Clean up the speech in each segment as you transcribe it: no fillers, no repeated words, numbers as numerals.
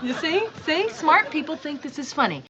You see? See? Smart people think this is funny.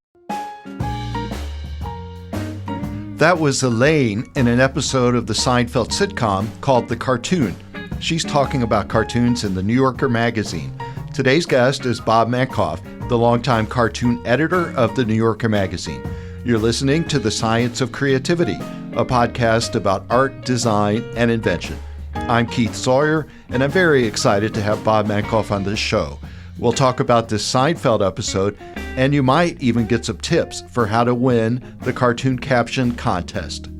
That was Elaine in an episode of the Seinfeld sitcom called The Cartoon. She's talking about cartoons in the New Yorker magazine. Today's guest is Bob Mankoff, the longtime cartoon editor of the New Yorker magazine. You're listening to The Science of Creativity, a podcast about art, design, and invention. I'm Keith Sawyer, and I'm very excited to have Bob Mankoff on this show. We'll talk about this Seinfeld episode, and you might even get some tips for how to win the Cartoon Caption Contest.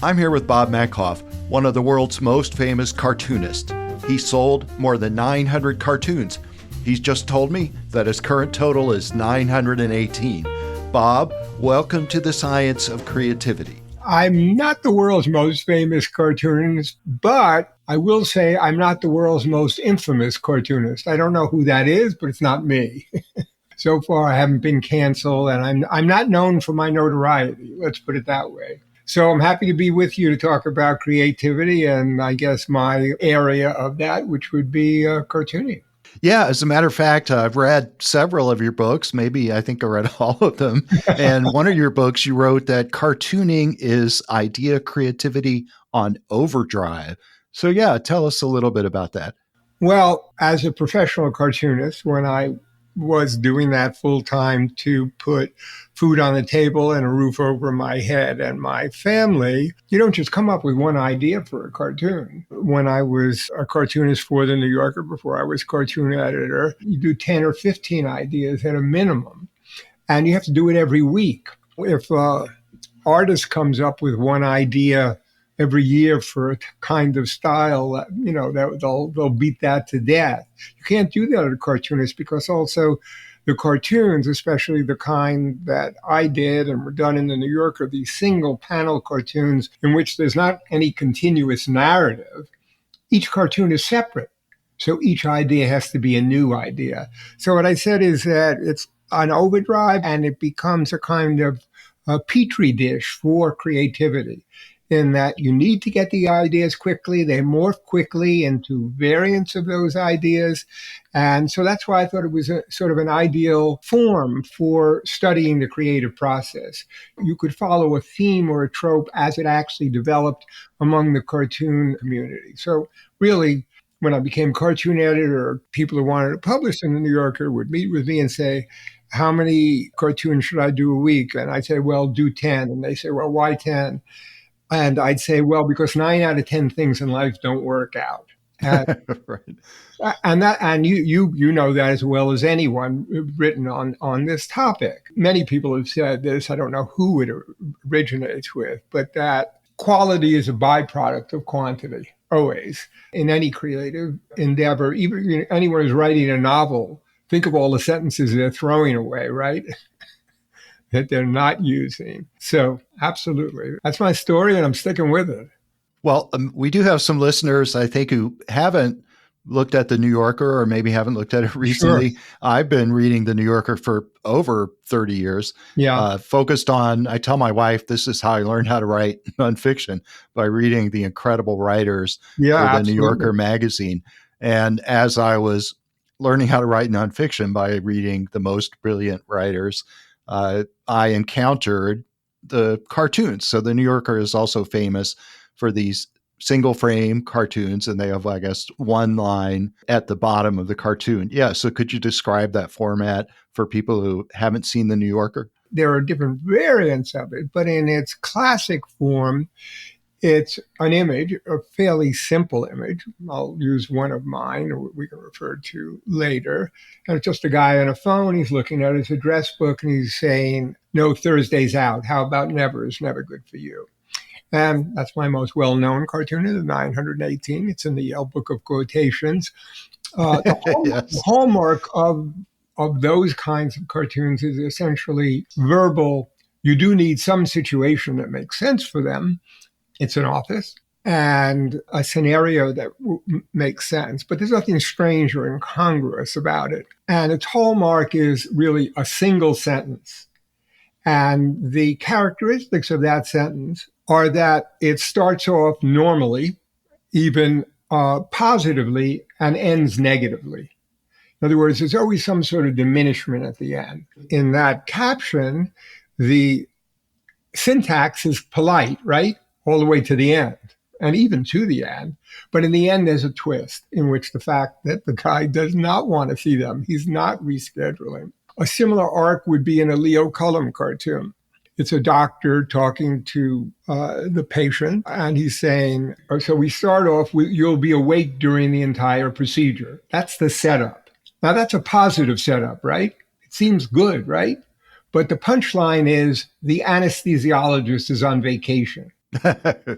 I'm here with Bob Mankoff, one of the world's most famous cartoonists. He sold more than 900 cartoons. He's just told me that his current total is 918. Bob, welcome to the Science of Creativity. I'm not the world's most famous cartoonist, but I will say I'm not the world's most infamous cartoonist. I don't know who that is, but it's not me. So far, I haven't been canceled, and I'm not known for my notoriety. Let's put it that way. So I'm happy to be with you to talk about creativity and I guess my area of that, which would be cartooning. Yeah, as a matter of fact, I've read several of your books. Maybe I think I read all of them. And one of your books, you wrote that cartooning is idea creativity on overdrive. So yeah, tell us a little bit about that. Well, as a professional cartoonist, when I was doing that full time to put food on the table and a roof over my head and my family, you don't just come up with one idea for a cartoon. When I was a cartoonist for the New Yorker, before I was cartoon editor, you do 10 or 15 ideas at a minimum, and you have to do it every week. If an artist comes up with one idea every year for a kind of style, that they'll beat that to death. You can't do that as a cartoonist because also the cartoons, especially the kind that I did and were done in the New Yorker, these single panel cartoons in which there's not any continuous narrative, each cartoon is separate. So each idea has to be a new idea. So what I said is that it's on overdrive and it becomes a kind of a petri dish for creativity, in that you need to get the ideas quickly. They morph quickly into variants of those ideas. And so that's why I thought it was a sort of an ideal form for studying the creative process. You could follow a theme or a trope as it actually developed among the cartoon community. So really, when I became cartoon editor, people who wanted to publish in the New Yorker would meet with me and say, how many cartoons should I do a week? And I'd say, well, do 10. And they say, well, why 10? And I'd say, well, because 9 out of 10 things in life don't work out. Right. And you know that as well as anyone written on this topic. Many people have said this. I don't know who it originates with, but that quality is a byproduct of quantity, always, in any creative endeavor. Even anyone who's writing a novel, think of all the sentences they're throwing away, right? That they're not using. So absolutely. That's my story and I'm sticking with it. Well, we do have some listeners, I think, who haven't looked at the New Yorker or maybe haven't looked at it recently. Sure. I've been reading the New Yorker for over 30 years. Yeah. Focused on, I tell my wife, this is how I learned how to write nonfiction, by reading the incredible writers for the absolutely. New Yorker magazine. And as I was learning how to write nonfiction by reading the most brilliant writers, I encountered the cartoons. So the New Yorker is also famous for these single frame cartoons, and they have, I guess, one line at the bottom of the cartoon. Yeah. So could you describe that format for people who haven't seen the New Yorker? There are different variants of it, but in its classic form, it's an image, a fairly simple image. I'll use one of mine, or we can refer to later. And it's just a guy on a phone. He's looking at his address book and he's saying, no, Thursday's out. How about never is never good for you. And that's my most well-known cartoon, the 918. It's in the Yale Book of Quotations. The hallmark of those kinds of cartoons is essentially verbal. You do need some situation that makes sense for them. It's an office and a scenario that makes sense, but there's nothing strange or incongruous about it. And its hallmark is really a single sentence. And the characteristics of that sentence are that it starts off normally even positively and ends negatively. In other words, there's always some sort of diminishment at the end. In that caption, the syntax is polite, right? All the way to the end and even to the end. But in the end, there's a twist in which the fact that the guy does not want to see them, he's not rescheduling. A similar arc would be in a Leo Cullum cartoon. It's a doctor talking to the patient, and he's saying, so we start off with, you'll be awake during the entire procedure. That's the setup. Now, that's a positive setup, right? It seems good, right? But the punchline is the anesthesiologist is on vacation. Okay.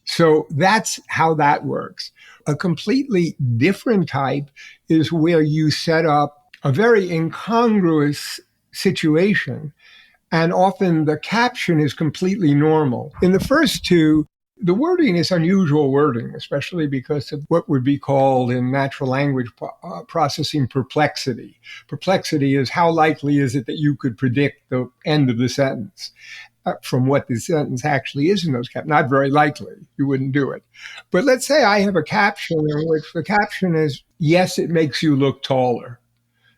So that's how that works. A completely different type is where you set up a very incongruous situation, and often the caption is completely normal. In the first two, the wording is unusual wording, especially because of what would be called in natural language processing perplexity. Perplexity is how likely is it that you could predict the end of the sentence from what the sentence actually is in those captions. Not very likely. You wouldn't do it. But let's say I have a caption in which the caption is, yes, it makes you look taller.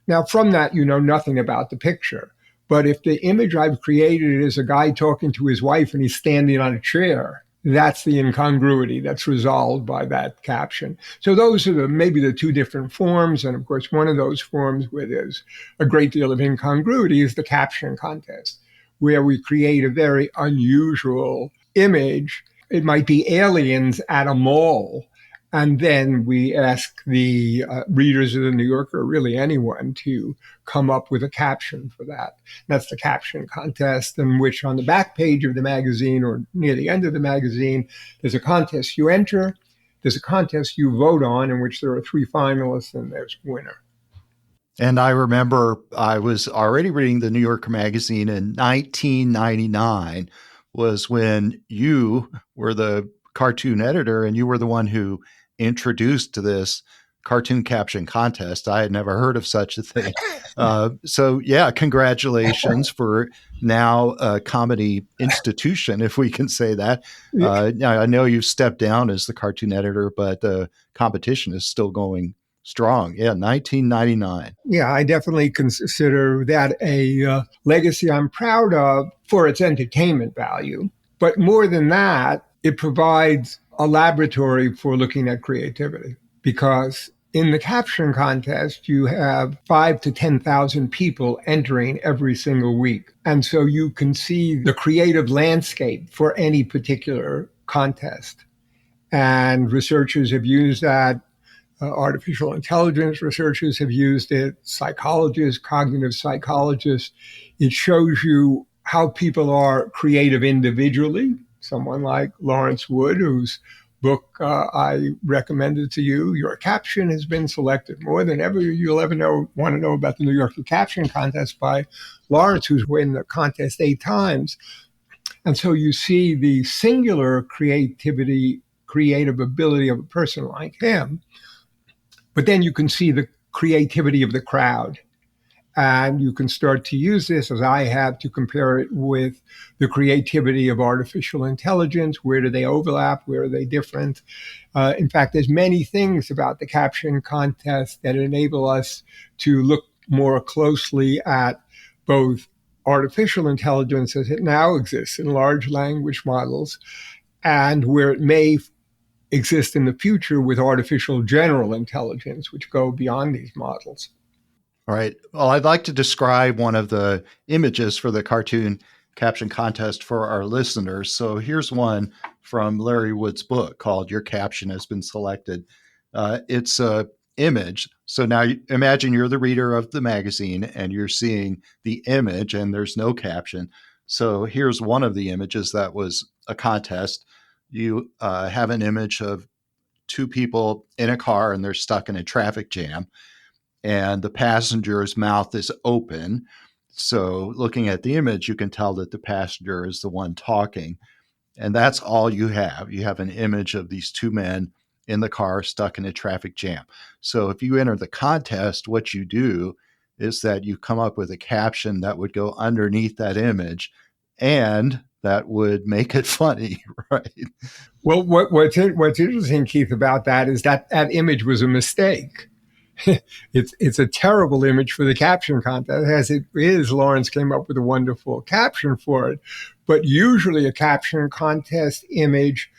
Now, from that, you know nothing about the picture. But if the image I've created is a guy talking to his wife and he's standing on a chair, that's the incongruity that's resolved by that caption. So those are maybe the two different forms. And of course, one of those forms where there's a great deal of incongruity is the caption contest, where we create a very unusual image. It might be aliens at a mall. And then we ask the readers of the New Yorker, or really anyone, to come up with a caption for that. That's the caption contest, in which on the back page of the magazine or near the end of the magazine, there's a contest you enter, there's a contest you vote on, in which there are 3 finalists, and there's a winner. And I remember I was already reading the New Yorker magazine in 1999 was when you were the cartoon editor, and you were the one who introduced this cartoon caption contest. I had never heard of such a thing. So yeah, congratulations for now a comedy institution, if we can say that. I know you've stepped down as the cartoon editor, but the competition is still going strong. Yeah, 1999. Yeah, I definitely consider that a legacy I'm proud of for its entertainment value. But more than that, it provides a laboratory for looking at creativity, because in the caption contest, you have 5,000 to 10,000 people entering every single week. And so you can see the creative landscape for any particular contest. And researchers have used that. Artificial intelligence researchers have used it. Psychologists, cognitive psychologists. It shows you how people are creative individually. Someone like Lawrence Wood, whose book I recommended to you, Your Caption has been selected more than ever you'll ever want to know about the New Yorker Caption Contest by Lawrence, who's won the contest 8 times. And so you see the singular creative ability of a person like him, but then you can see the creativity of the crowd. And you can start to use this, as I have, to compare it with the creativity of artificial intelligence. Where do they overlap? Where are they different? In fact, there's many things about the caption contest that enable us to look more closely at both artificial intelligence as it now exists in large language models, and where it may exist in the future with artificial general intelligence, which go beyond these models. All right. Well, I'd like to describe one of the images for the cartoon caption contest for our listeners. So here's one from Larry Wood's book called Your Caption Has Been Selected. It's a image. So now imagine you're the reader of the magazine and you're seeing the image and there's no caption. So here's one of the images that was a contest. You have an image of 2 people in a car and they're stuck in a traffic jam, and the passenger's mouth is open. So looking at the image, you can tell that the passenger is the one talking. And that's all you have. You have an image of these 2 men in the car stuck in a traffic jam. So if you enter the contest, what you do is that you come up with a caption that would go underneath that image. And that would make it funny, right? Well, what's interesting, Keith, about that is that that image was a mistake. It's a terrible image for the caption contest. As it is, Lawrence came up with a wonderful caption for it. But usually a caption contest image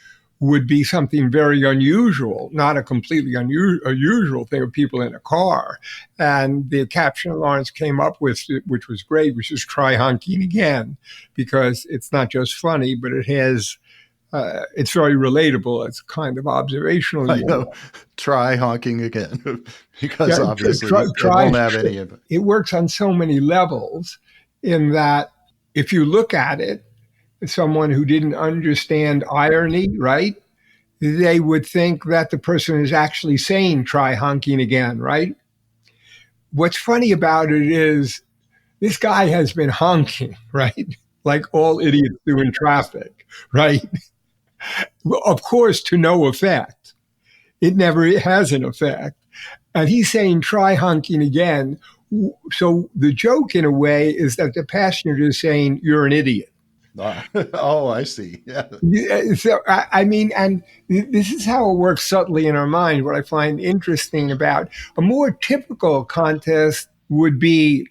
would be something very unusual, not a completely unusual thing of people in a car. And the caption Lawrence came up with, which was great, which is try honking again, because it's not just funny, but it has it's very relatable. It's kind of observational. I know. Try honking again, because obviously it won't have any of it. It works on so many levels in that if you look at it, someone who didn't understand irony, right, they would think that the person is actually saying try honking again, right? What's funny about it is this guy has been honking, right? Like all idiots do in traffic, right? Well, of course, to no effect. It never has an effect. And he's saying, try honking again. So the joke, in a way, is that the passenger is saying, you're an idiot. Oh, I see. Yeah. So, I mean, and this is how it works subtly in our mind. What I find interesting about a more typical contest would be,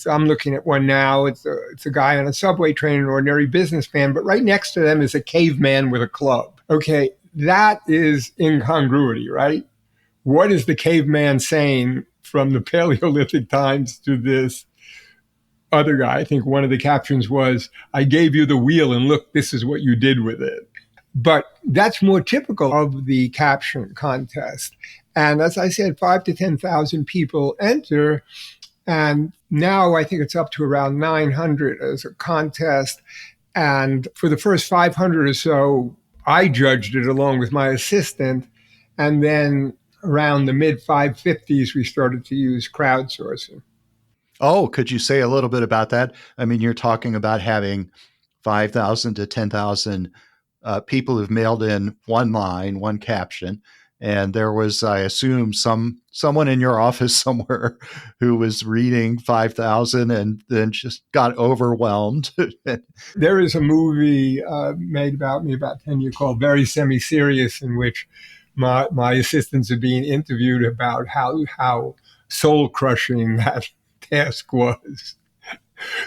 I'm looking at one now, it's a guy on a subway train, an ordinary businessman, but right next to them is a caveman with a club. Okay, that is incongruity, right? What is the caveman saying from the Paleolithic times to this other guy? I think one of the captions was, I gave you the wheel and look, this is what you did with it. But that's more typical of the caption contest. And as I said, 5,000 to 10,000 people enter. And now I think it's up to around 900 as a contest. And for the first 500 or so, I judged it along with my assistant. And then around the mid 550s, we started to use crowdsourcing. Oh, could you say a little bit about that? I mean, you're talking about having 5,000 to 10,000 people who've mailed in one line, one caption. And there was, I assume, someone in your office somewhere who was reading 5,000 and then just got overwhelmed. There is a movie made about me about 10 years called Very Semi-Serious, in which my assistants are being interviewed about how soul-crushing that task was.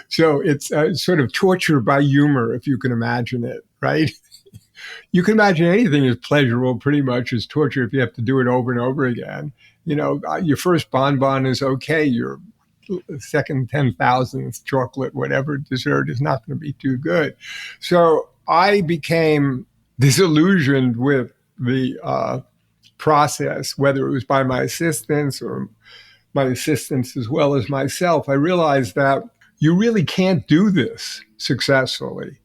So it's sort of torture by humor, if you can imagine it, right? You can imagine anything is pleasurable pretty much as torture if you have to do it over and over again. You know, your first bonbon is okay. Your second 10,000th chocolate, whatever dessert is not going to be too good. So I became disillusioned with the process, whether it was by my assistants or my assistants as well as myself. I realized that you really can't do this successfully.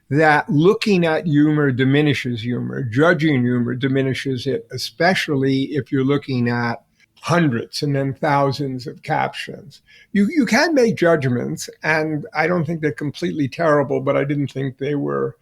That looking at humor diminishes humor, judging humor diminishes it, especially if you're looking at hundreds and then thousands of captions. You can make judgments, and I don't think they're completely terrible, but I didn't think they were,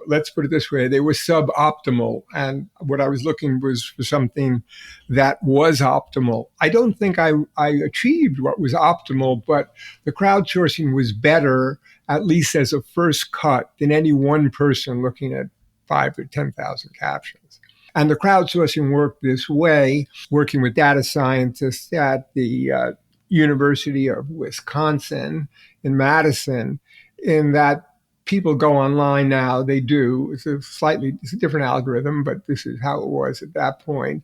let's put it this way, they were suboptimal. And what I was looking was for something that was optimal. I don't think I achieved what was optimal, but the crowdsourcing was better, at least as a first cut, than any one person looking at 5,000 or 10,000 captions. And the crowdsourcing worked this way, working with data scientists at the University of Wisconsin in Madison, in that people go online now, they do. It's a different algorithm, but this is how it was at that point.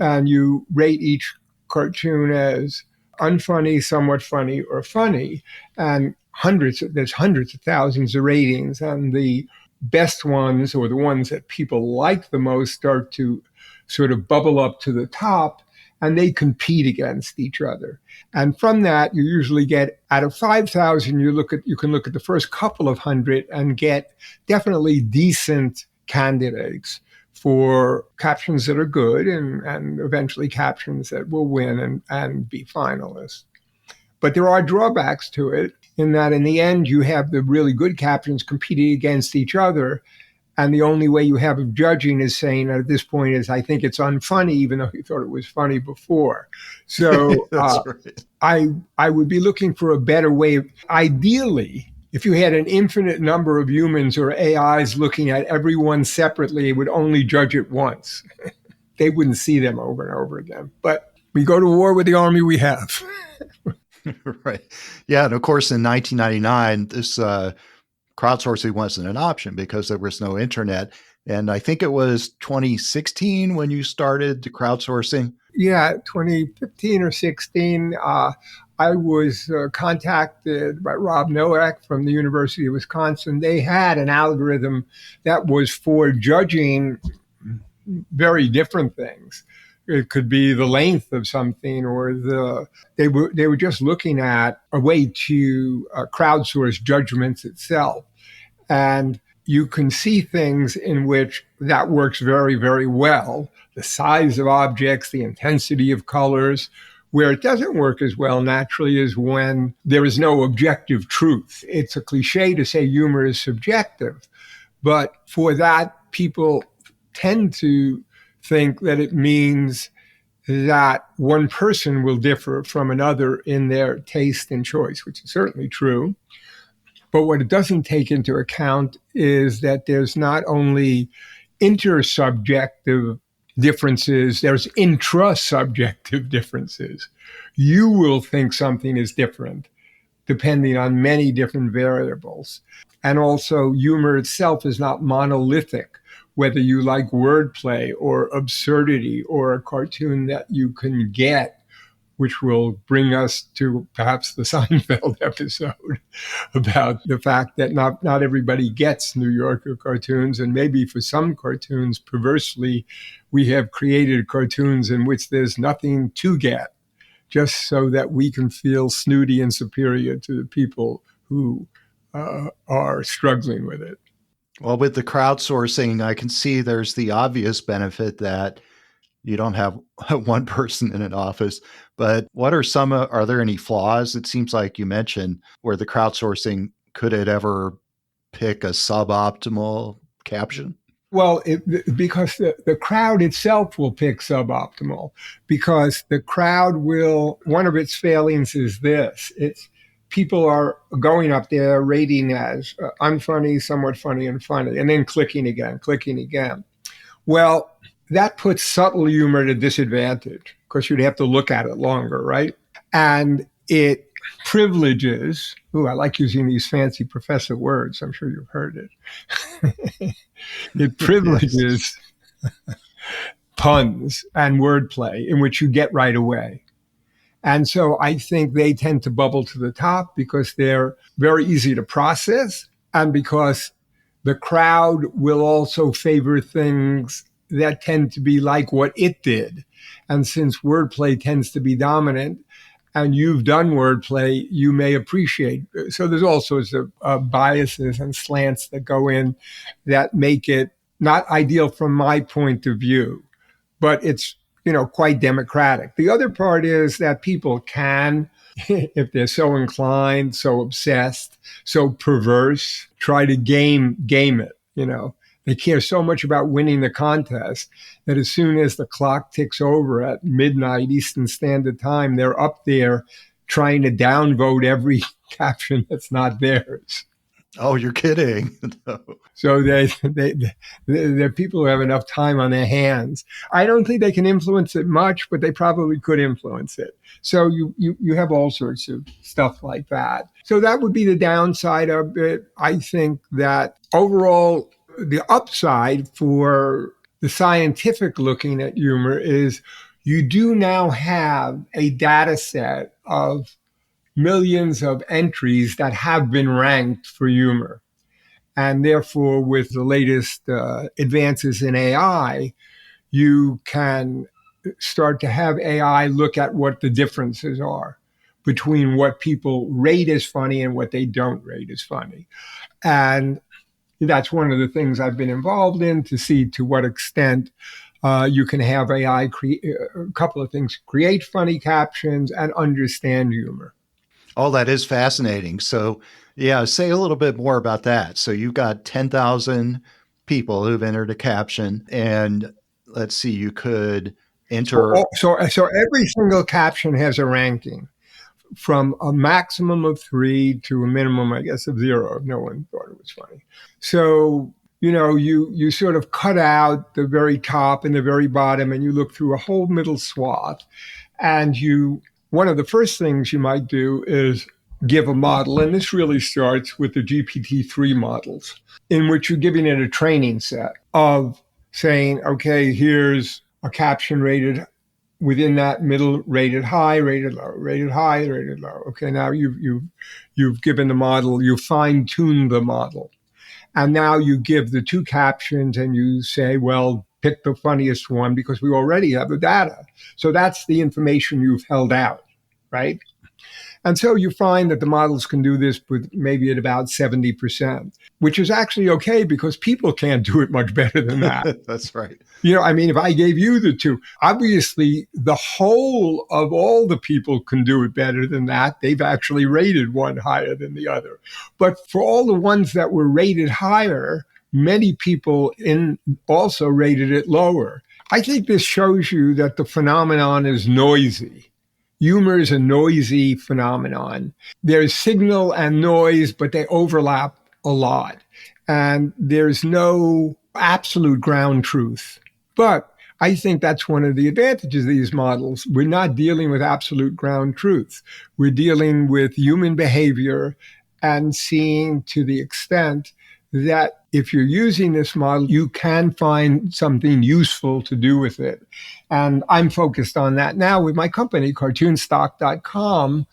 And you rate each cartoon as unfunny, somewhat funny, or funny. And there's hundreds of thousands of ratings, and the best ones, or the ones that people like the most, start to sort of bubble up to the top, and they compete against each other. And from that, you usually get, out of 5,000, you can look at the first couple of hundred and get definitely decent candidates for captions that are good, and eventually captions that will win and be finalists. But there are drawbacks to it, in that in the end, you have the really good captions competing against each other. And the only way you have of judging is saying at this point is, I think it's unfunny, even though you thought it was funny before. So That's right. I would be looking for a better way. Ideally, If you had an infinite number of humans or AIs looking at everyone separately, it would only judge it once. They wouldn't see them over and over again. But we go to war with the army we have. Right. Yeah. And of course, in 1999, this crowdsourcing wasn't an option because there was no internet. And I think it was 2016 when you started the crowdsourcing. Yeah, 2015 or 16, I was contacted by Rob Nowak from the University of Wisconsin. They had an algorithm that was for judging very different things. It could be the length of something, or they were just looking at a way to crowdsource judgments itself. And you can see things in which that works very, very well. The size of objects, the intensity of colors. Where it doesn't work as well naturally is when there is no objective truth. It's a cliche to say humor is subjective, but for that, people tend to think that it means that one person will differ from another in their taste and choice, which is certainly true. But what it doesn't take into account is that there's not only intersubjective differences, there's intrasubjective differences. You will think something is different depending on many different variables. And also, humor itself is not monolithic, whether you like wordplay or absurdity or a cartoon that you can get, which will bring us to perhaps the Seinfeld episode about the fact that not everybody gets New Yorker cartoons. And maybe for some cartoons, perversely, we have created cartoons in which there's nothing to get, just so that we can feel snooty and superior to the people who are struggling with it. Well, with the crowdsourcing, I can see there's the obvious benefit that you don't have one person in an office, but are there any flaws? It seems like you mentioned where the crowdsourcing, could it ever pick a suboptimal caption? Well, because the crowd itself will pick suboptimal, because the crowd one of its failings is this. People are going up there rating as unfunny, somewhat funny, and funny, and then clicking again. Well, that puts subtle humor at a disadvantage because you'd have to look at it longer, right? And it privileges, I like using these fancy professor words. I'm sure you've heard it. It privileges puns and wordplay in which you get right away. And so I think they tend to bubble to the top because they're very easy to process and because the crowd will also favor things that tend to be like what it did. And since wordplay tends to be dominant and you've done wordplay, you may appreciate. So there's all sorts of biases and slants that go in that make it not ideal from my point of view, but it's, quite democratic. The other part is that people can, if they're so inclined, so obsessed, so perverse, try to game it, They care so much about winning the contest that as soon as the clock ticks over at midnight Eastern Standard Time, they're up there trying to downvote every caption that's not theirs. Oh, you're kidding. No. So they're people who have enough time on their hands. I don't think they can influence it much, but they probably could influence it. So you have all sorts of stuff like that. So that would be the downside of it. I think that overall, the upside for the scientific looking at humor is you do now have a data set of millions of entries that have been ranked for humor. And therefore, with the latest advances in AI, you can start to have AI look at what the differences are between what people rate as funny and what they don't rate as funny. And that's one of the things I've been involved in to see to what extent you can have AI create a couple of things, create funny captions and understand humor. Oh, that is fascinating. So, yeah, say a little bit more about that. So you've got 10,000 people who've entered a caption, and let's see, you could enter. So every single caption has a ranking. from a maximum of 3 to a minimum, I guess, of 0 if no one thought it was funny. So, you sort of cut out the very top and the very bottom, and you look through a whole middle swath. And one of the first things you might do is give a model, and this really starts with the GPT-3 models, in which you're giving it a training set of saying, okay, here's a caption rated within that middle, rated high, rated low, rated high, rated low. Okay, now you've given the model, you fine-tuned the model. And now you give the 2 captions and you say, well, pick the funniest one because we already have the data. So that's the information you've held out, right? And so you find that the models can do this with maybe at about 70%, which is actually okay because people can't do it much better than that. That's right. If I gave you the 2, obviously the whole of all the people can do it better than that. They've actually rated one higher than the other. But for all the ones that were rated higher, many people also rated it lower. I think this shows you that the phenomenon is noisy. Humor is a noisy phenomenon. There's signal and noise, but they overlap a lot. And there's no absolute ground truth. But I think that's one of the advantages of these models. We're not dealing with absolute ground truth. We're dealing with human behavior and seeing to the extent that if you're using this model, you can find something useful to do with it. And I'm focused on that now with my company, Cartoonstock.com,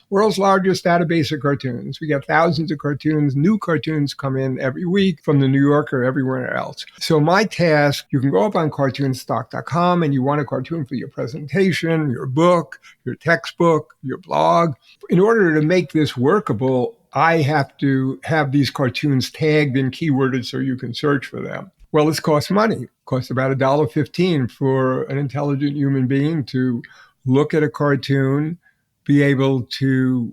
world's largest database of cartoons. We get thousands of cartoons. New cartoons come in every week from the New Yorker, everywhere else. So my task, you can go up on Cartoonstock.com and you want a cartoon for your presentation, your book, your textbook, your blog. In order to make this workable, I have to have these cartoons tagged and keyworded so you can search for them. Well, this costs money. It costs about $1.15 for an intelligent human being to look at a cartoon, be able to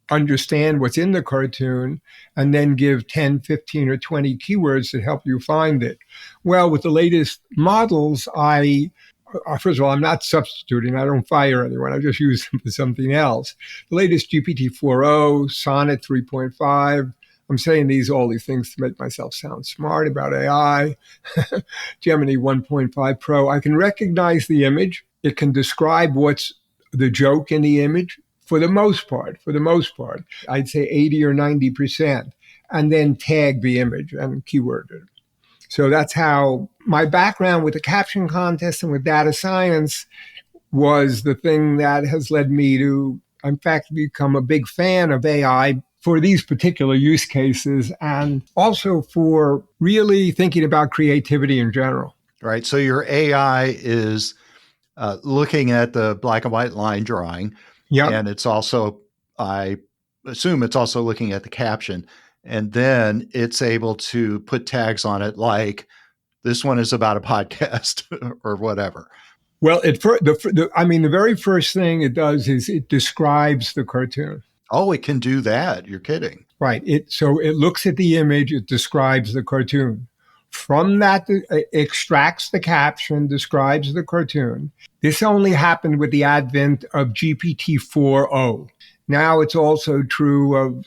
understand what's in the cartoon, and then give 10, 15, or 20 keywords that help you find it. Well, with the latest models, first of all, I'm not substituting. I don't fire anyone. I just use them for something else. The latest GPT-4o, Sonnet 3.5. I'm saying all these things to make myself sound smart about AI. Gemini 1.5 Pro. I can recognize the image. It can describe what's the joke in the image for the most part. I'd say 80 or 90%. And then tag the image and keyword it. So that's how my background with the Caption Contest and with data science was the thing that has led me to, in fact, become a big fan of AI for these particular use cases and also for really thinking about creativity in general. Right. So your AI is looking at the black and white line drawing. Yeah. And it's also, I assume it's also looking at the caption. And then it's able to put tags on it like this one is about a podcast or whatever. Well, the very first thing it does is it describes the cartoon. Oh, it can do that. You're kidding. Right. So it looks at the image, it describes the cartoon. From that, it extracts the caption, describes the cartoon. This only happened with the advent of GPT-4o. Now it's also true of,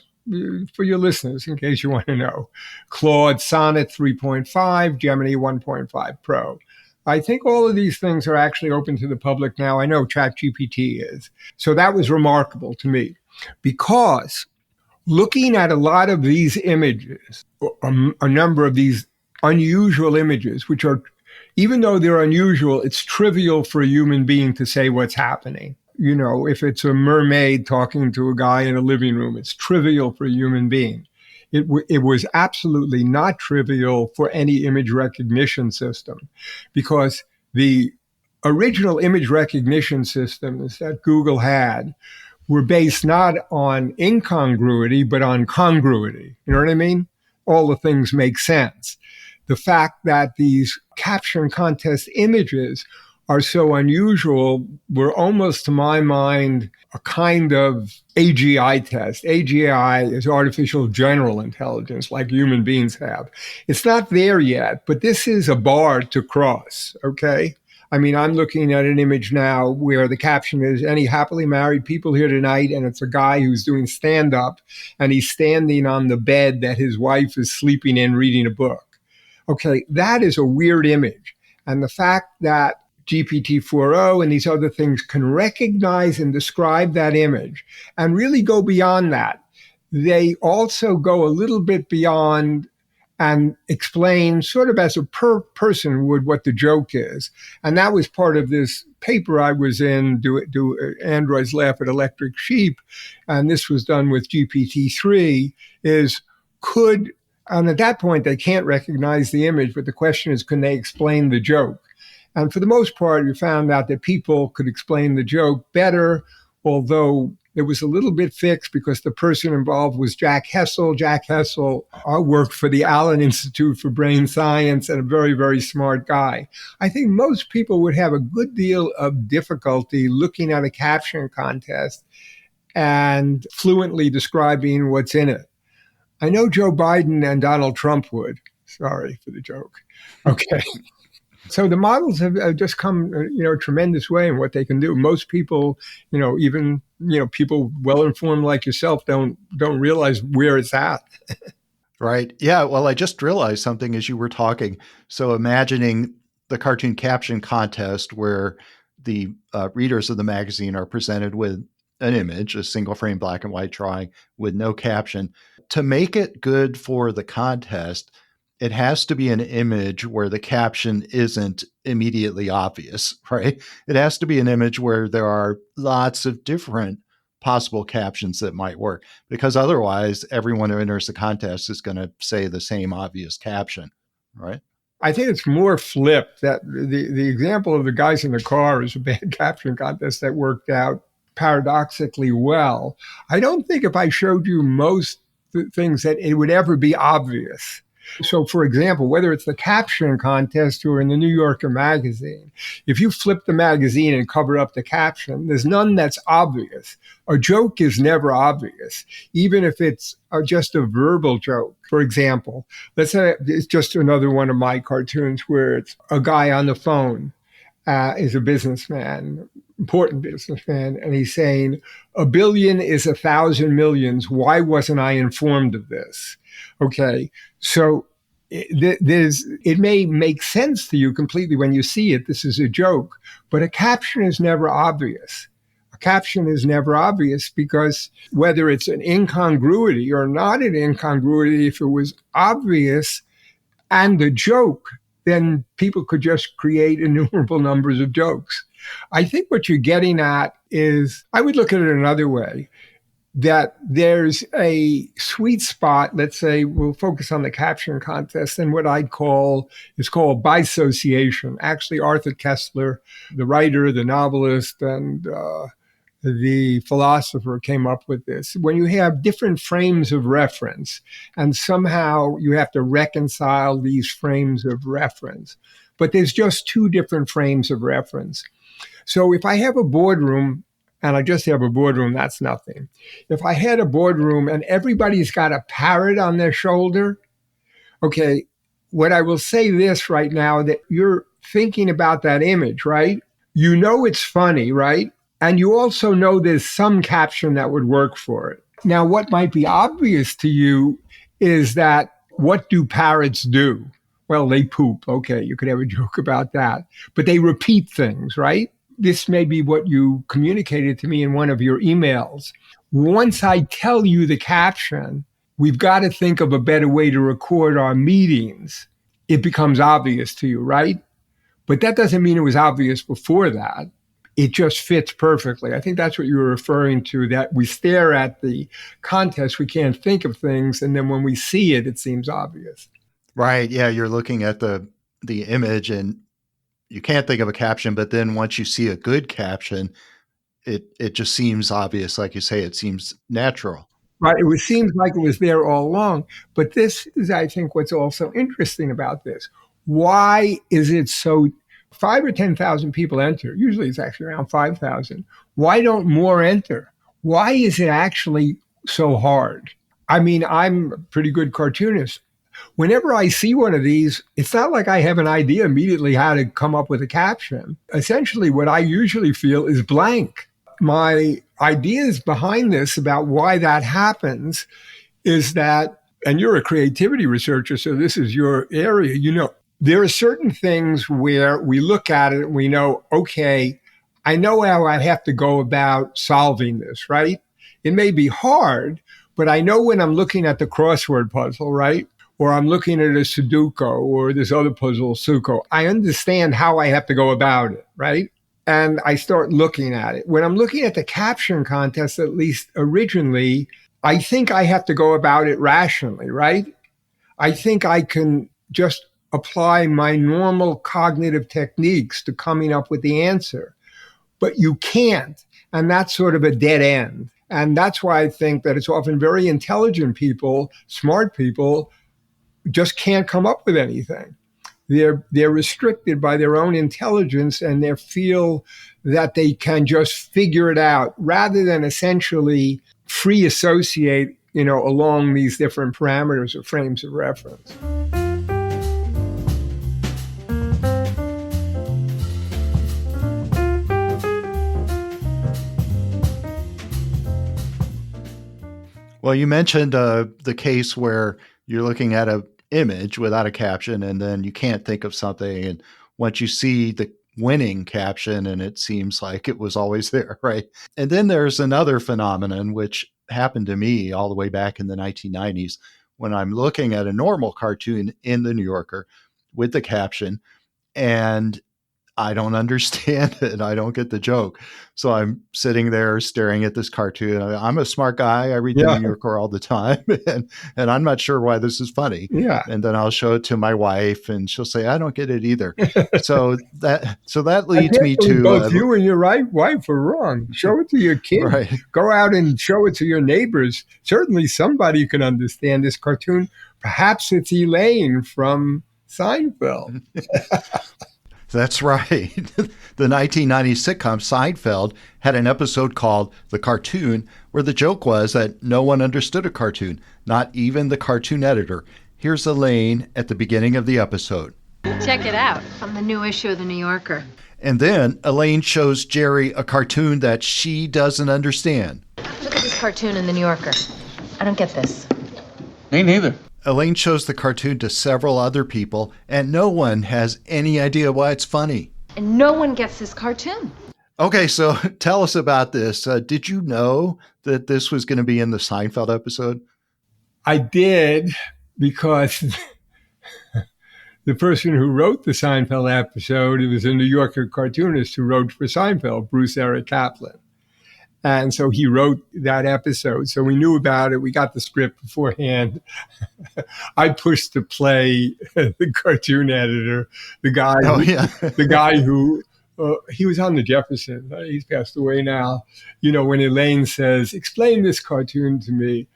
for your listeners, in case you want to know, Claude, Sonnet 3.5, Gemini 1.5 Pro. I think all of these things are actually open to the public now. I know ChatGPT is. So that was remarkable to me because looking at a lot of these images, a number of these unusual images, which are, even though they're unusual, it's trivial for a human being to say what's happening. If it's a mermaid talking to a guy in a living room, it's trivial for a human being. It was absolutely not trivial for any image recognition system because the original image recognition systems that Google had were based not on incongruity, but on congruity. You know what I mean? All the things make sense. The fact that these Caption Contest images are so unusual were almost, to my mind, a kind of AGI test. AGI is artificial general intelligence, like human beings have. It's not there yet, but this is a bar to cross, okay? I mean, I'm looking at an image now where the caption is any happily married people here tonight. And it's a guy who's doing stand up and he's standing on the bed that his wife is sleeping in reading a book. Okay, that is a weird image. And the fact that GPT-4o and these other things can recognize and describe that image and really go beyond that. They also go a little bit beyond and explain sort of as a person would what the joke is. And that was part of this paper I was in, Do Androids Laugh at Electric Sheep? And this was done with GPT-3, and at that point, they can't recognize the image, but the question is, can they explain the joke? And for the most part, we found out that people could explain the joke better, although it was a little bit fixed because the person involved was Jack Hessel. Jack Hessel worked for the Allen Institute for Brain Science and a very, very smart guy. I think most people would have a good deal of difficulty looking at a caption contest and fluently describing what's in it. I know Joe Biden and Donald Trump would. Sorry for the joke. Okay. So the models have just come, a tremendous way in what they can do. Most people, even, people well-informed like yourself don't realize where it's at. Right. Yeah. Well, I just realized something as you were talking. So imagining the cartoon caption contest where the readers of the magazine are presented with an image, a single frame black and white drawing with no caption. To make it good for the contest, it has to be an image where the caption isn't immediately obvious, right? It has to be an image where there are lots of different possible captions that might work, because otherwise everyone who enters the contest is going to say the same obvious caption, right? I think it's more flipped that the example of the guys in the car is a bad caption contest that worked out paradoxically well. I don't think if I showed you most things that it would ever be obvious. So, for example, whether it's the caption contest or in the New Yorker magazine, if you flip the magazine and cover up the caption, there's none that's obvious. A joke is never obvious, even if it's just a verbal joke. For example, let's say it's just another one of my cartoons where it's a guy on the phone is a businessman, important businessman, and he's saying, 1 billion is 1,000 millions. Why wasn't I informed of this? Okay, so it may make sense to you completely when you see it. This is a joke, but a caption is never obvious. A caption is never obvious because whether it's an incongruity or not an incongruity, if it was obvious and a joke, then people could just create innumerable numbers of jokes. I think what you're getting at is, I would look at it another way, that there's a sweet spot. Let's say we'll focus on the caption contest and what I'd call is called bisociation. Actually, Arthur Koestler, the writer, the novelist, and the philosopher came up with this. When you have different frames of reference and somehow you have to reconcile these frames of reference, but there's just two different frames of reference. So if I have a boardroom and I just have a boardroom, that's nothing. If I had a boardroom and everybody's got a parrot on their shoulder, okay, what I will say this right now, that you're thinking about that image, right? You know it's funny, right? And you also know there's some caption that would work for it. Now, what might be obvious to you is that, what do parrots do? Well, they poop. Okay, you could have a joke about that. But they repeat things, right? This may be what you communicated to me in one of your emails. Once I tell you the caption, we've got to think of a better way to record our meetings. It becomes obvious to you, right? But that doesn't mean it was obvious before that. It just fits perfectly. I think that's what you were referring to, that we stare at the contest, we can't think of things, and then when we see it, it seems obvious. Right. Yeah, you're looking at the image and you can't think of a caption, but then once you see a good caption, it just seems obvious. Like you say, it seems natural. Right. It seems like it was there all along. But this is, I think, what's also interesting about this. Why is it so? 5 or 10,000 people enter. Usually it's actually around 5,000. Why don't more enter? Why is it actually so hard? I mean, I'm a pretty good cartoonist. Whenever I see one of these, it's not like I have an idea immediately how to come up with a caption. Essentially, what I usually feel is blank. My ideas behind this about why that happens is that, and you're a creativity researcher, so this is your area, there are certain things where we look at it and we know, okay, I know how I have to go about solving this, right? It may be hard, but I know when I'm looking at the crossword puzzle, right? Or I'm looking at a Sudoku or this other puzzle, Suko, I understand how I have to go about it, right? And I start looking at it. When I'm looking at the caption contest, at least originally, I think I have to go about it rationally, right? I think I can just apply my normal cognitive techniques to coming up with the answer. But you can't. And that's sort of a dead end. And that's why I think that it's often very intelligent people, smart people, just can't come up with anything. They're restricted by their own intelligence and they feel that they can just figure it out rather than essentially free associate, along these different parameters or frames of reference. Well, you mentioned the case where you're looking at an image without a caption and then you can't think of something. And once you see the winning caption and it seems like it was always there, right? And then there's another phenomenon which happened to me all the way back in the 1990s when I'm looking at a normal cartoon in the New Yorker with the caption and I don't understand it. I don't get the joke. So I'm sitting there staring at this cartoon. I'm a smart guy. I read the New Yorker all the time. And I'm not sure why this is funny. Yeah. And then I'll show it to my wife and she'll say, I don't get it either. so that leads me to both you and your wife are wrong. Show it to your kid. Right. Go out and show it to your neighbors. Certainly somebody can understand this cartoon. Perhaps it's Elaine from Seinfeld. That's right. The 1990 sitcom Seinfeld had an episode called The Cartoon, where the joke was that no one understood a cartoon, not even the cartoon editor. Here's Elaine at the beginning of the episode. Check it out from the new issue of the New Yorker. And then Elaine shows Jerry a cartoon that she doesn't understand. Look at this cartoon in the New Yorker. I don't get this. Me neither. Elaine shows the cartoon to several other people, and no one has any idea why it's funny. And no one gets this cartoon. Okay, so tell us about this. Did you know that this was going to be in the Seinfeld episode? I did, because the person who wrote the Seinfeld episode, it was a New Yorker cartoonist who wrote for Seinfeld, Bruce Eric Kaplan. And so he wrote that episode. So we knew about it. We got the script beforehand. I pushed to play the cartoon editor, the guy who he was on the Jefferson. He's passed away now. When Elaine says, explain this cartoon to me.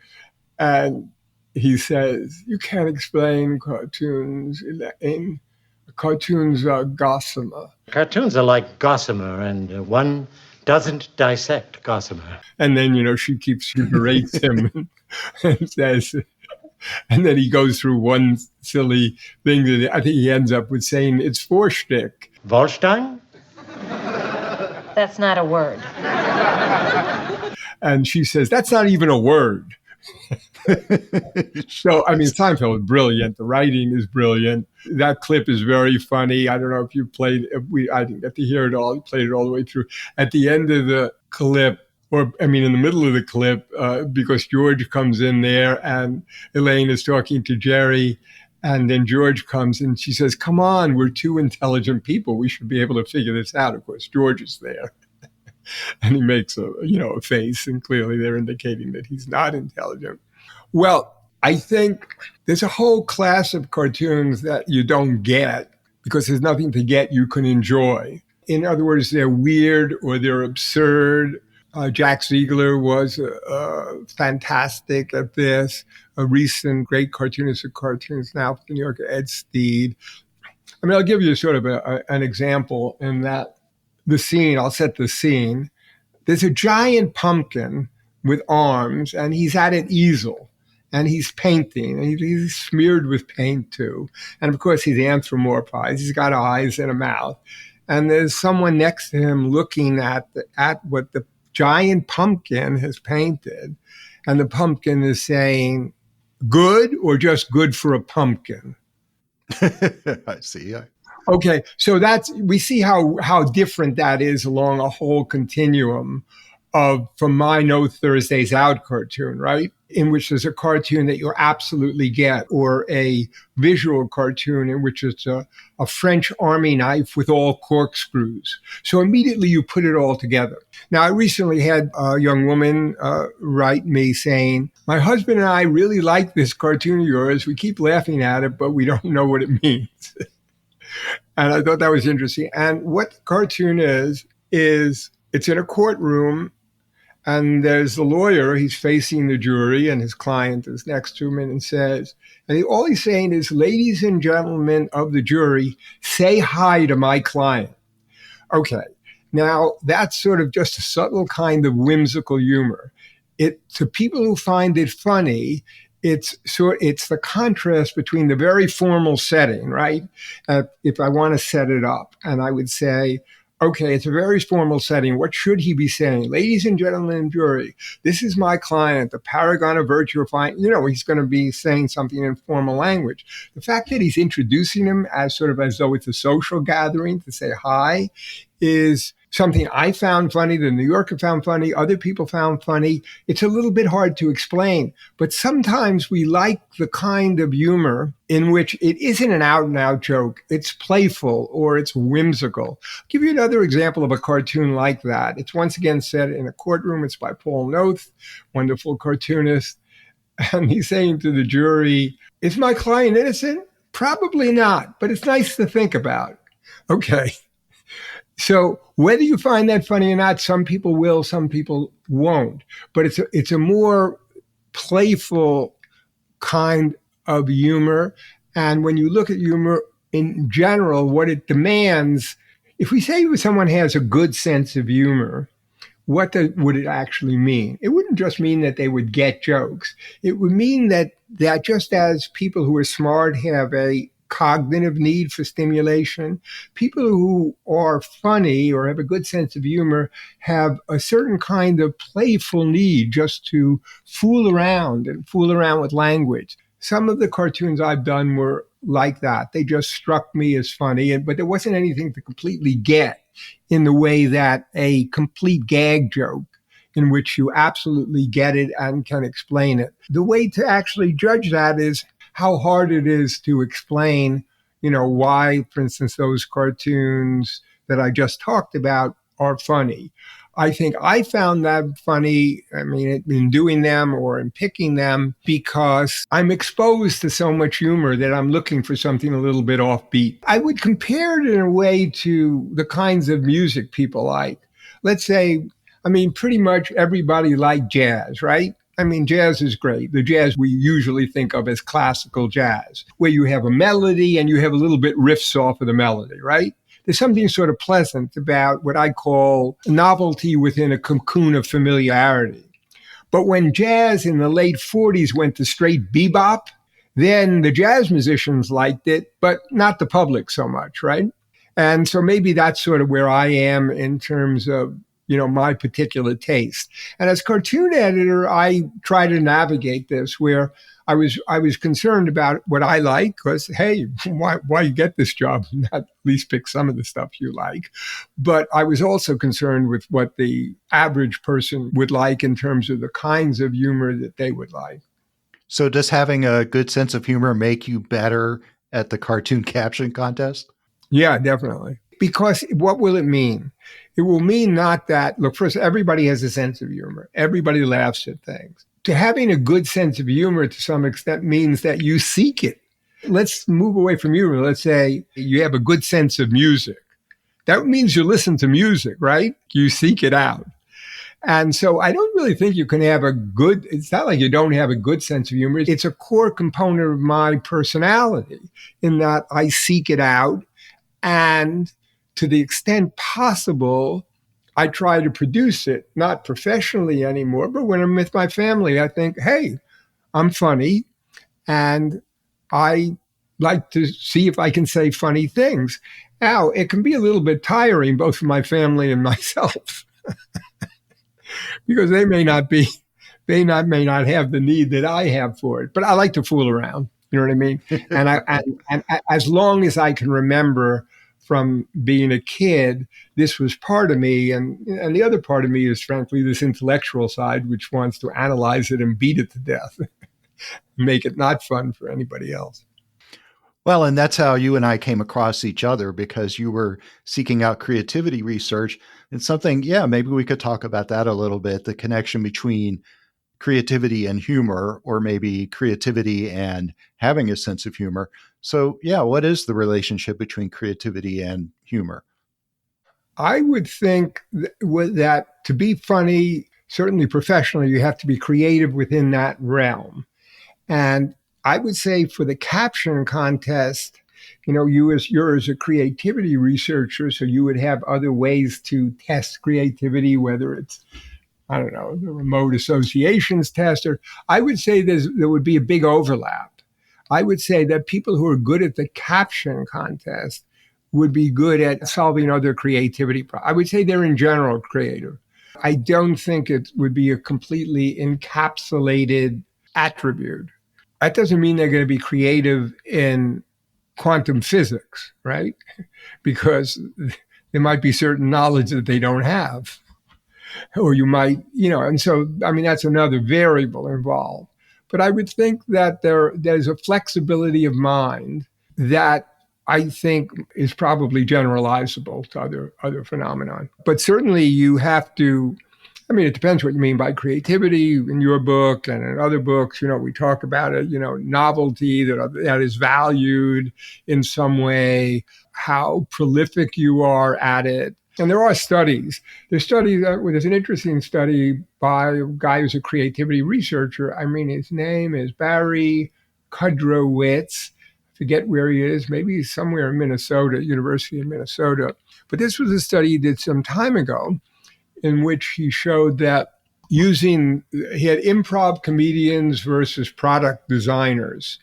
And he says, you can't explain cartoons, Elaine. Cartoons are gossamer. Cartoons are like gossamer, and one doesn't dissect gossamer. And then, she berates him and says, and then he goes through one silly thing that I think he ends up with saying it's Vorstick. Wolstein? That's not a word. And she says, that's not even a word. So, Seinfeld is brilliant. The writing is brilliant. That clip is very funny. I don't know if you played, I didn't get to hear it all. I played it all the way through. At the end of the clip, in the middle of the clip, because George comes in there and Elaine is talking to Jerry. And then George comes and she says, come on, we're two intelligent people. We should be able to figure this out. Of course, George is there. And he makes a face, and clearly they're indicating that he's not intelligent. Well, I think there's a whole class of cartoons that you don't get because there's nothing to get you can enjoy. In other words, they're weird or they're absurd. Jack Ziegler was fantastic at this. A recent great cartoonist of cartoons now for the New Yorker, Ed Steed. I'll give you sort of an example in that the scene, I'll set the scene. There's a giant pumpkin with arms, and he's at an easel. and he's painting, and he's smeared with paint too. And of course, he's anthropomorphized. He's got eyes and a mouth. And there's someone next to him looking at what the giant pumpkin has painted. And the pumpkin is saying, good or just good for a pumpkin? I see. Okay, so we see how different that is along a whole continuum from my No Thursdays Out cartoon, right? In which there's a cartoon that you absolutely get, or a visual cartoon in which it's a French army knife with all corkscrews. So immediately you put it all together. Now, I recently had a young woman write me saying, my husband and I really like this cartoon of yours. We keep laughing at it, but we don't know what it means. And I thought that was interesting. And what the cartoon is it's in a courtroom, and there's the lawyer. He's facing the jury, and his client is next to him, and says, all he's saying is, ladies and gentlemen of the jury, say hi to my client. Okay. Now, that's sort of just a subtle kind of whimsical humor. To people who find it funny, it's the contrast between the very formal setting, right? If I want to set it up, and I would say, okay, it's a very formal setting. What should he be saying? Ladies and gentlemen of jury, this is my client, the paragon of virtue. He's going to be saying something in formal language. The fact that he's introducing him as though it's a social gathering to say hi is something I found funny, the New Yorker found funny, other people found funny. It's a little bit hard to explain, but sometimes we like the kind of humor in which it isn't an out-and-out joke. It's playful or it's whimsical. I'll give you another example of a cartoon like that. It's once again set in a courtroom. It's by Paul Noth, wonderful cartoonist. And he's saying to the jury, is my client innocent? Probably not, but it's nice to think about. Okay. So whether you find that funny or not, some people will, some people won't. But it's a more playful kind of humor. And when you look at humor in general, what it demands, if we say someone has a good sense of humor, what would it actually mean? It wouldn't just mean that they would get jokes. It would mean that just as people who are smart have a cognitive need for stimulation, people who are funny or have a good sense of humor have a certain kind of playful need just to fool around with language. Some of the cartoons I've done were like that. They just struck me as funny, but there wasn't anything to completely get in the way that a complete gag joke in which you absolutely get it and can explain it. The way to actually judge that is how hard it is to explain, why, for instance, those cartoons that I just talked about are funny. I think I found that funny, in doing them or in picking them, because I'm exposed to so much humor that I'm looking for something a little bit offbeat. I would compare it in a way to the kinds of music people like. Let's say, pretty much everybody liked jazz, right? Jazz is great. The jazz we usually think of as classical jazz, where you have a melody and you have a little bit riffs off of the melody, right? There's something sort of pleasant about what I call novelty within a cocoon of familiarity. But when jazz in the late 40s went to straight bebop, then the jazz musicians liked it, but not the public so much, right? And so maybe that's sort of where I am in terms of my particular taste. And as cartoon editor, I try to navigate this where I was concerned about what I like, because, hey, why you get this job and not at least pick some of the stuff you like. But I was also concerned with what the average person would like in terms of the kinds of humor that they would like. So does having a good sense of humor make you better at the cartoon caption contest? Yeah, definitely. Because what will it mean? It will mean not that, look, first, everybody has a sense of humor. Everybody laughs at things. To having a good sense of humor to some extent means that you seek it. Let's move away from humor. Let's say you have a good sense of music. That means you listen to music, right? You seek it out. And so I don't really think you can have it's not like you don't have a good sense of humor. It's a core component of my personality in that I seek it out. And to the extent possible, I try to produce it, not professionally anymore, but when I'm with my family, I think, hey, I'm funny, and I like to see if I can say funny things. Now, it can be a little bit tiring, both for my family and myself, because may not have the need that I have for it. But I like to fool around. You know what I mean? And as long as I can remember from being a kid, this was part of me, and the other part of me is frankly this intellectual side, which wants to analyze it and beat it to death, make it not fun for anybody else. Well, and that's how you and I came across each other, because you were seeking out creativity research and something, yeah, maybe we could talk about that a little bit, the connection between creativity and humor, or maybe creativity and having a sense of humor. So, yeah, what is the relationship between creativity and humor? I would think that to be funny, certainly professionally, you have to be creative within that realm. And I would say for the caption contest, you're as a creativity researcher, so you would have other ways to test creativity, whether it's, I don't know, the remote associations test, or I would say there would be a big overlap. I would say that people who are good at the caption contest would be good at solving other creativity problems. I would say they're in general creative. I don't think it would be a completely encapsulated attribute. That doesn't mean they're going to be creative in quantum physics, right? Because there might be certain knowledge that they don't have. Or you might, and so, I mean, that's another variable involved. But I would think that there's a flexibility of mind that I think is probably generalizable to other phenomenon. But certainly you have to, I mean, it depends what you mean by creativity. In your book and in other books, we talk about it, novelty that is valued in some way, how prolific you are at it. And there are studies. There's an interesting study by a guy who's a creativity researcher. I mean, his name is Barry Kudrowitz. I forget where he is. Maybe he's somewhere in Minnesota, University of Minnesota. But this was a study he did some time ago in which he showed that he had improv comedians versus product designers.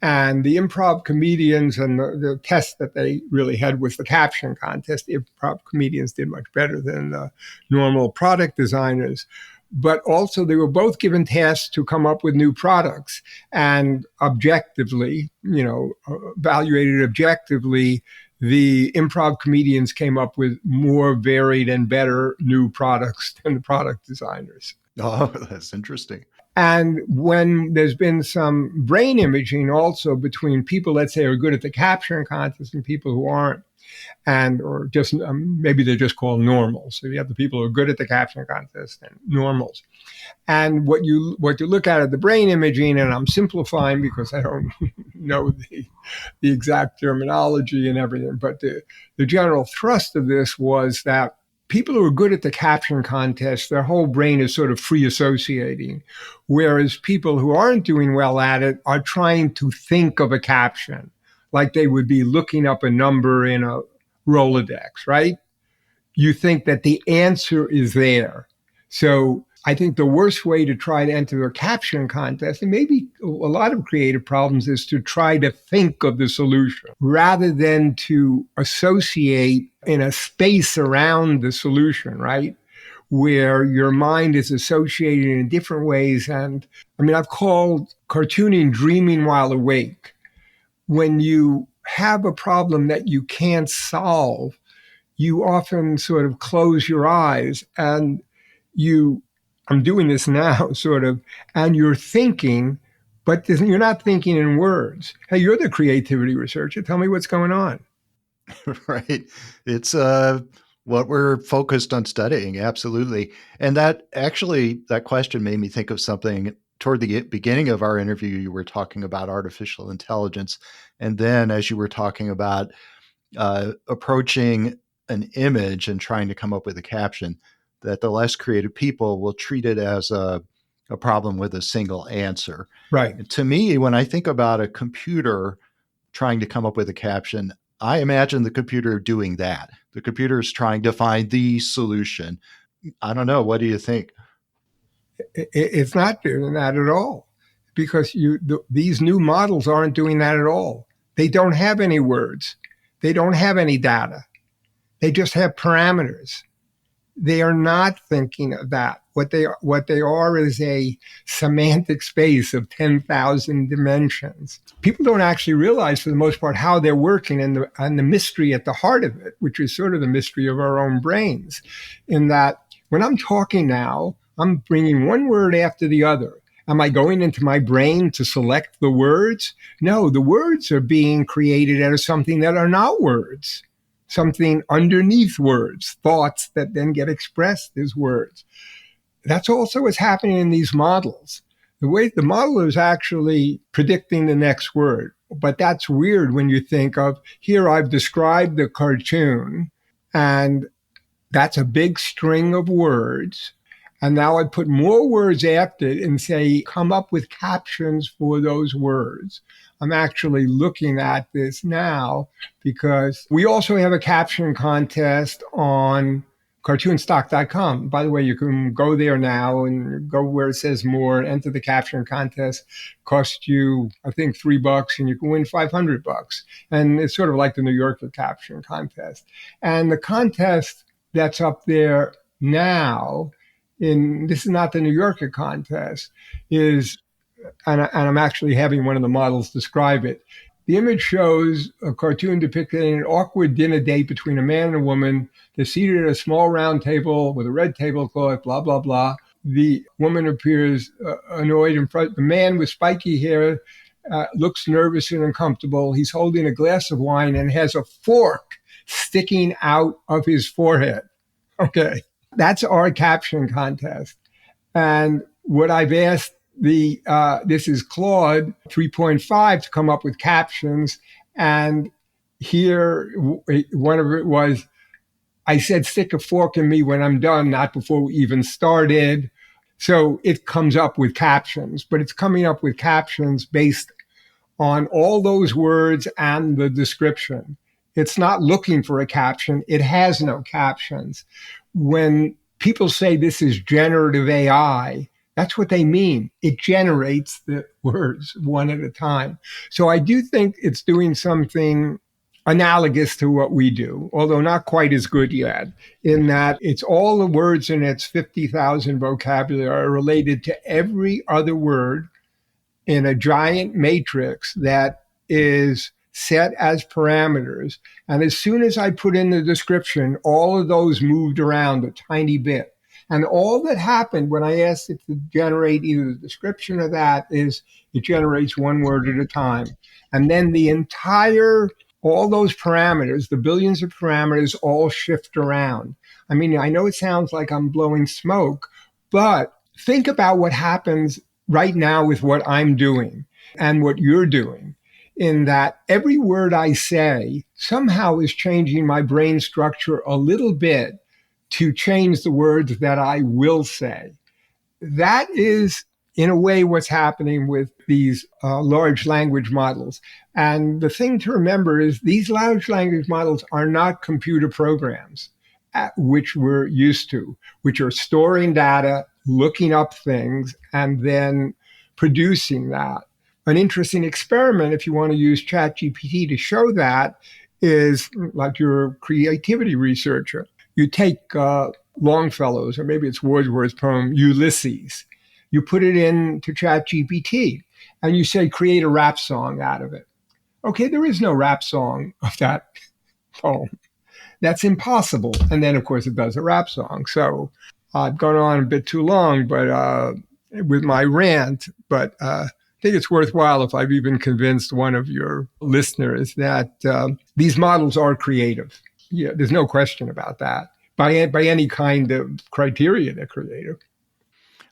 And the improv comedians, and the test that they really had was the caption contest. The improv comedians did much better than the normal product designers. But also they were both given tasks to come up with new products, and objectively, evaluated objectively, the improv comedians came up with more varied and better new products than the product designers. Oh, that's interesting. And when there's been some brain imaging also between people, let's say, are good at the caption contest and people who aren't, or just maybe they're just called normals. So you have the people who are good at the caption contest and normals. And what you look at the brain imaging, and I'm simplifying because I don't know the exact terminology and everything, but the general thrust of this was that people who are good at the caption contest, their whole brain is sort of free associating, whereas people who aren't doing well at it are trying to think of a caption, like they would be looking up a number in a Rolodex, right? You think that the answer is there. So I think the worst way to try to enter a caption contest, and maybe a lot of creative problems, is to try to think of the solution rather than to associate in a space around the solution, right? Where your mind is associated in different ways. And I mean, I've called cartooning dreaming while awake. When you have a problem that you can't solve, you often sort of close your eyes and I'm doing this now, sort of, and you're thinking, but you're not thinking in words. Hey, you're the creativity researcher. Tell me what's going on. Right. It's what we're focused on studying. Absolutely. And that question made me think of something toward the beginning of our interview. You were talking about artificial intelligence. And then as you were talking about approaching an image and trying to come up with a caption, that the less creative people will treat it as a problem with a single answer. Right. And to me, when I think about a computer trying to come up with a caption, I imagine the computer doing that. The computer is trying to find the solution. I don't know. What do you think? It's not doing that at all. because these new models aren't doing that at all. They don't have any words. They don't have any data. They just have parameters. They are not thinking of that. What they are is a semantic space of 10,000 dimensions. People don't actually realize, for the most part, how they're working and the mystery at the heart of it, which is sort of the mystery of our own brains, in that when I'm talking now, I'm bringing one word after the other. Am I going into my brain to select the words? No, the words are being created out of something that are not words. Something underneath words, thoughts that then get expressed as words. That's also what's happening in these models. The way the model is actually predicting the next word. But that's weird when you think of, here I've described the cartoon, and that's a big string of words. And now I put more words after it and say, come up with captions for those words. I'm actually looking at this now because we also have a caption contest on cartoonstock.com. By the way, you can go there now and go where it says more, enter the caption contest. Cost you, I think, $3, and you can win $500. And it's sort of like the New Yorker caption contest. And the contest that's up there now, this is not the New Yorker contest, and I'm actually having one of the models describe it. The image shows a cartoon depicting an awkward dinner date between a man and a woman. They're seated at a small round table with a red tablecloth, blah, blah, blah. The woman appears annoyed in front. The man with spiky hair looks nervous and uncomfortable. He's holding a glass of wine and has a fork sticking out of his forehead. Okay. That's our caption contest. And what I've asked this is Claude 3.5 to come up with captions. And here, one of it was, I said, stick a fork in me when I'm done, not before we even started. So it comes up with captions, but it's coming up with captions based on all those words and the description. It's not looking for a caption. It has no captions. When people say this is generative AI, that's what they mean. It generates the words one at a time. So I do think it's doing something analogous to what we do, although not quite as good yet, in that it's all the words in its 50,000 vocabulary are related to every other word in a giant matrix that is set as parameters. And as soon as I put in the description, all of those moved around a tiny bit. And all that happened when I asked it to generate either the description or that is it generates one word at a time. And then all those parameters, the billions of parameters, all shift around. I mean, I know it sounds like I'm blowing smoke, but think about what happens right now with what I'm doing and what you're doing, in that every word I say somehow is changing my brain structure a little bit to change the words that I will say. That is, in a way, what's happening with these large language models. And the thing to remember is these large language models are not computer programs, which we're used to, which are storing data, looking up things, and then producing that. An interesting experiment, if you want to use ChatGPT to show that, is like you're a creativity researcher. You take Longfellow's, or maybe it's Wordsworth's poem, Ulysses. You put it into ChatGPT, and you say, create a rap song out of it. Okay, there is no rap song of that poem. That's impossible. And then, of course, it does a rap song. So I've gone on a bit too long, but with my rant, but I think it's worthwhile if I've even convinced one of your listeners that these models are creative. Yeah, there's no question about that. By any kind of criteria, they're creative.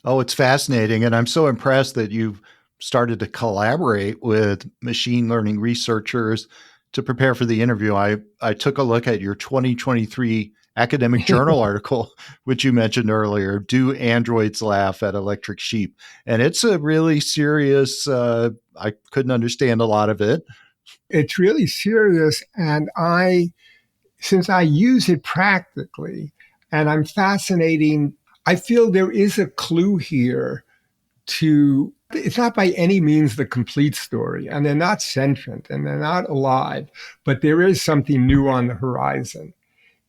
Oh, it's fascinating. And I'm so impressed that you've started to collaborate with machine learning researchers to prepare for the interview. I took a look at your 2023 academic journal article, which you mentioned earlier, Do Androids Laugh at Electric Sheep? And it's a really serious, I couldn't understand a lot of it. It's really serious. And since I use it practically, and I'm fascinating, I feel there is a clue here to It's not by any means the complete story, and they're not sentient and they're not alive, but there is something new on the horizon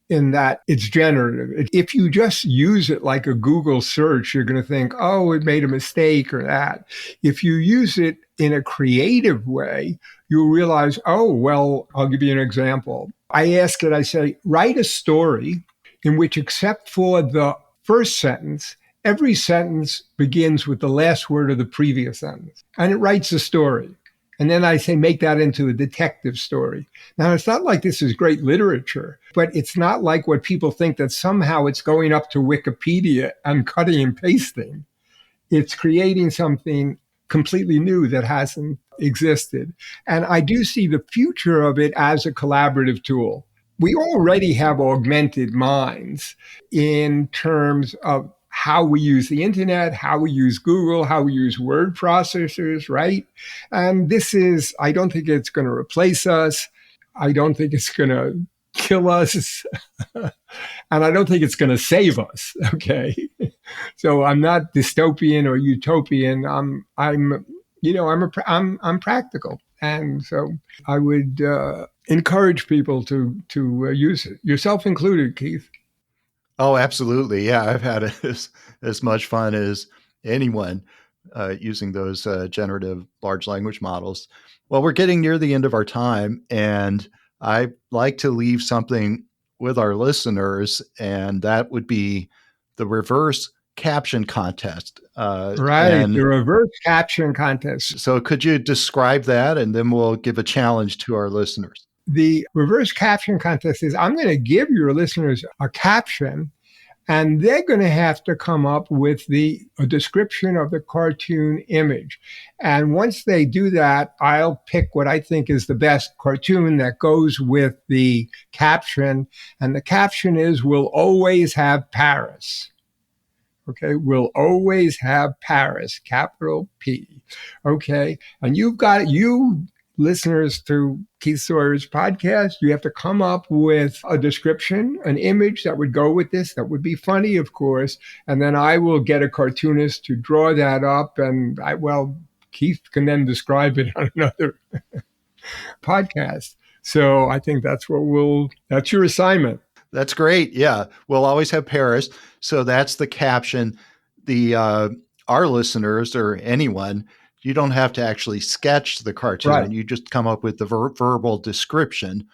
in that it's generative. If you just use it like a Google search, you're going to think, oh, it made a mistake or that. If you use it in a creative way, you'll realize, oh, well, I'll give you an example. I ask it, I say, write a story in which, except for the first sentence, every sentence begins with the last word of the previous sentence. And it writes a story. And then I say, make that into a detective story. Now, it's not like this is great literature, but it's not like what people think that somehow it's going up to Wikipedia and cutting and pasting. It's creating something completely new that hasn't existed. And I do see the future of it as a collaborative tool. We already have augmented minds in terms of how we use the internet, how we use Google, how we use word processors, right? And I don't think it's going to replace us. I don't think it's going to kill us. And I don't think it's going to save us. Okay. So I'm not dystopian or utopian. I'm practical. And so I would encourage people to use it, yourself included, Keith. Oh, absolutely. Yeah, I've had as much fun as anyone using those generative large language models. Well, we're getting near the end of our time, and I like to leave something with our listeners, and that would be the reverse caption contest. Right, the reverse caption contest. So could you describe that, and then we'll give a challenge to our listeners? The reverse caption contest is I'm going to give your listeners a caption, and they're going to have to come up with a description of the cartoon image. And once they do that, I'll pick what I think is the best cartoon that goes with the caption. And the caption is, "We'll always have Paris." Okay, we'll always have Paris, capital P. Okay, and you listeners to Keith Sawyer's podcast, you have to come up with a description, an image that would go with this, that would be funny, of course, and then I will get a cartoonist to draw that up, and Keith can then describe it on another podcast. So I think that's your assignment. That's great. Yeah. We'll always have Paris. So that's the caption. Our listeners or anyone, you don't have to actually sketch the cartoon. Right. You just come up with the verbal description.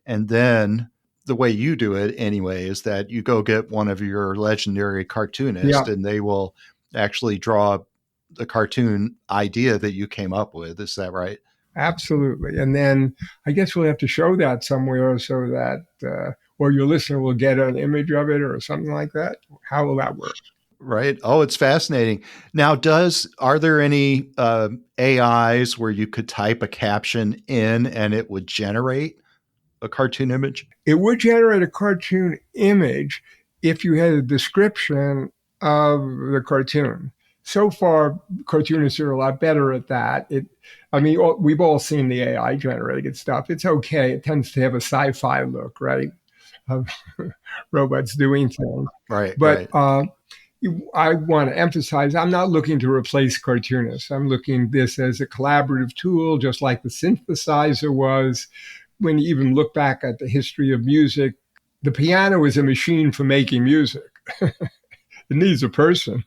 And then the way you do it anyway is that you go get one of your legendary cartoonists and they will actually draw the cartoon idea that you came up with. Is that right? Absolutely. And then I guess we'll have to show that somewhere so that, or your listener will get an image of it or something like that. How will that work? Right. Oh, it's fascinating. Now, are there any AIs where you could type a caption in and it would generate a cartoon image? It would generate a cartoon image if you had a description of the cartoon. So far, cartoonists are a lot better at that. We've all seen the AI generated stuff. It's okay. It tends to have a sci-fi look, right? Of robots doing things. Right. But right. I want to emphasize, I'm not looking to replace cartoonists. I'm looking at this as a collaborative tool, just like the synthesizer was. When you even look back at the history of music, the piano is a machine for making music. It needs a person.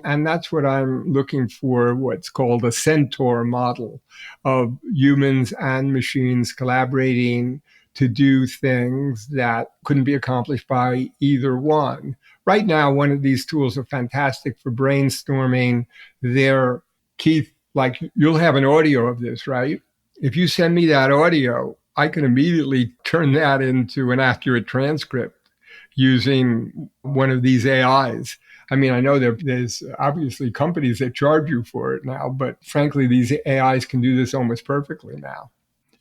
And that's what I'm looking for, what's called a centaur model of humans and machines collaborating to do things that couldn't be accomplished by either one. Right now, one of these tools are fantastic for brainstorming. Keith, like you'll have an audio of this, right? If you send me that audio, I can immediately turn that into an accurate transcript using one of these AIs. I mean, I know there's obviously companies that charge you for it now, but frankly, these AIs can do this almost perfectly now.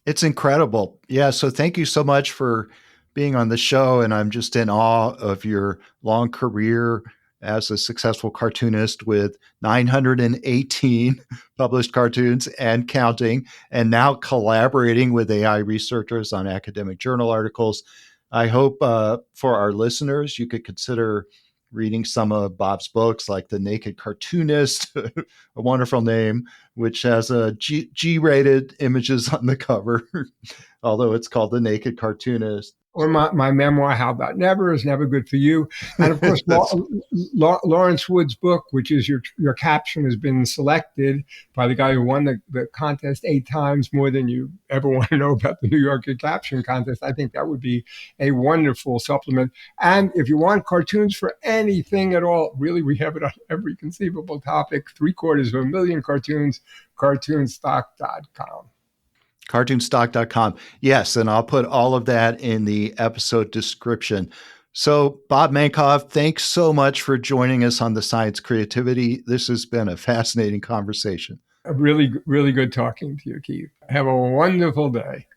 It's incredible. Yeah. So thank you so much for being on the show. And I'm just in awe of your long career as a successful cartoonist with 918 published cartoons and counting, and now collaborating with AI researchers on academic journal articles. I hope for our listeners, you could consider reading some of Bob's books, like The Naked Cartoonist, a wonderful name, which has G-rated images on the cover, although it's called The Naked Cartoonist. Or my memoir, How About Never, is Never Good for You. And of course, Lawrence Wood's book, which is your caption, has been selected by the guy who won the contest 8 times, more than you ever want to know about the New Yorker Caption Contest. I think that would be a wonderful supplement. And if you want cartoons for anything at all, really, we have it on every conceivable topic, 750,000 cartoons, cartoonstock.com. Cartoonstock.com. Yes, and I'll put all of that in the episode description. So, Bob Mankoff, thanks so much for joining us on The Science Creativity. This has been a fascinating conversation. Really, really good talking to you, Keith. Have a wonderful day.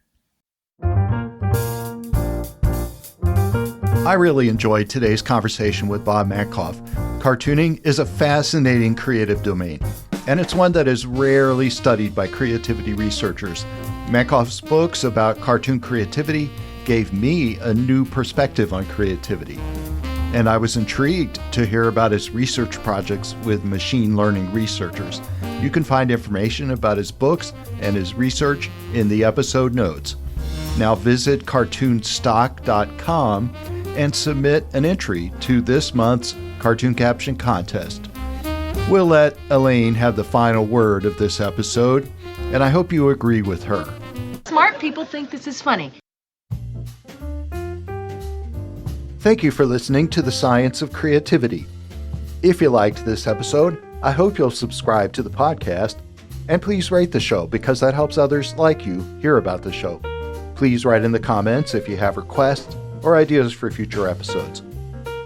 I really enjoyed today's conversation with Bob Mankoff. Cartooning is a fascinating creative domain, and it's one that is rarely studied by creativity researchers. Mankoff's books about cartoon creativity gave me a new perspective on creativity, and I was intrigued to hear about his research projects with machine learning researchers. You can find information about his books and his research in the episode notes. Now visit cartoonstock.com and submit an entry to this month's Cartoon Caption Contest. We'll let Elaine have the final word of this episode, and I hope you agree with her. Smart people think this is funny. Thank you for listening to The Science of Creativity. If you liked this episode, I hope you'll subscribe to the podcast, and please rate the show because that helps others like you hear about the show. Please write in the comments if you have requests or ideas for future episodes.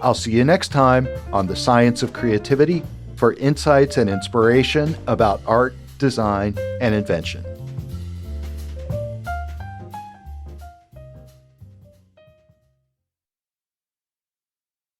I'll see you next time on The Science of Creativity for insights and inspiration about art, design, and invention.